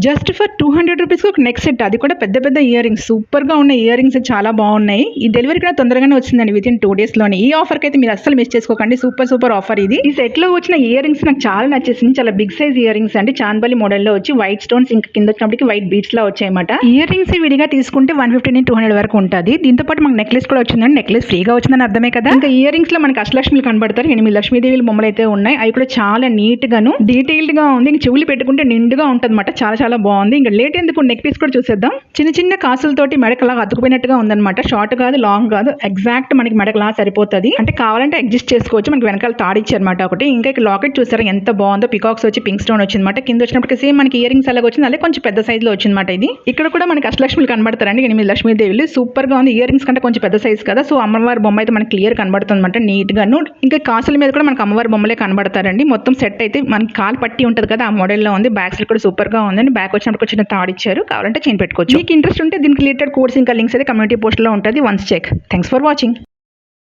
Just for 200 రూపీస్కి ఒక neck set, అది కూడా పెద్ద పెద్ద ఇయర్ రింగ్స్, సూపర్గా ఉన్న ఇయర్ రింగ్స్ చాలా బాగున్నాయి. ఈ డెలివరీ కూడా తొందరగానే వచ్చిందండి, విత్ ఇన్ 2 డేస్లోనే. ఈ ఆఫర్కి అయితే మీరు అస్సలు మిస్ చేసుకోకండి, సూపర్ ఆఫర్ ఇది. ఈ సెట్లో వచ్చిన ఇయర్ రింగ్స్ నాకు చాలా నచ్చేసింది, చాలా బిగ్ సైజ్ ఇయర్ రింగ్స్ అండి. చాందబలి మోడల్లో వచ్చి వైట్ స్టోన్స్ ఇంకా కింద వచ్చినప్పటికి వైట్ బీడ్స్ లా వచ్చాయన్నమాట. ఇయర్ రింగ్స్ విడిగా తీసుకుంటే 150-200 వరకు ఉంటుంది. దీంతో పాటు మనకు నెక్లెస్ కూడా వచ్చిందండి, నెక్లెస్ ఫ్రీగా వచ్చిందని అర్థమే కదా. ఇంకా ఇయర్ రింగ్స్ లో మనకి అష్టలక్ష్మిలు కనబడతారు, 8 లక్ష్మీదేవి బొమ్మలు అయితే ఉన్నాయి. అవి కూడా చాలా నీట్ గాను డీటెయిల్డ్ గా ఉంది. ఇంక చెవులు పెట్టుకుంటే నిండుగా ఉంటుంది అనమాట, చాలా బాగుంది. ఇంకా లేట్ ఎందుకు నెక్ పీస్ కూడా చూసేద్దాం. చిన్న కాసులతోటి మెడకలాగా అతుకుపోయినట్టుగా ఉందన్నమాట. షార్ట్ కాదు, లాంగ్ కాదు, ఎగ్జాక్ట్ మనకి మెడకలా సరిపోతుంది. అంటే కావాలంటే అడ్జస్ట్ చేసుకోవచ్చు. మనకి వెనకాల తాడిచ్చారనమాట ఒకటి. ఇంకా లాకెట్ చూసారా ఎంత బాగుందో, పికాక్స్ వచ్చి పింక్ స్టోన్ వచ్చిందన్నమాట. కింద వచ్చినప్పటికి సేమ్ మనకి ఇయర్ రింగ్స్ అలాగే వచ్చింది, అలాగే కొంచెం పెద్ద సైజ్ లో వచ్చిందన్నమాట. ఇది ఇక్కడ కూడా మనకి అష్టలక్ష్మిలు కనబడతారండి, 8 లక్ష్మీదేవులు. సూపర్ గా ఉంది. ఇయర్ రింగ్స్ కంటే కొంచెం పెద్ద సైజ్ కదా, సో అమ్మవారి బొమ్మ అయితే మనకి క్లియర్ కనబడుతుంది అనమాట, నీట్ గాను. ఇంకా కాసుల మీద కూడా మనకి అమ్మవారి బొమ్మలే కనబడతారండి. మొత్తం సెట్ అయితే మనకి కాలు పట్టి ఉంటుంది కదా, ఆ మోడల్లో ఉంది. బ్యాక్ సైడ్ కూడా సూపర్ గా ఉందండి. బ్యాక్ వచ్చినప్పుడు చిన్న తాడు ఇచ్చారు, కావాలంటే చైన్ పెట్టుకోవచ్చు. మీకు ఇంట్రెస్ట్ ఉంటే దీనికి రిలేటెడ్ కోర్స్ ఇంకా లింక్స్ అయితే కమ్యూనిటీ పోస్ట్ లో ఉంటుంది, once check. Thanks for watching.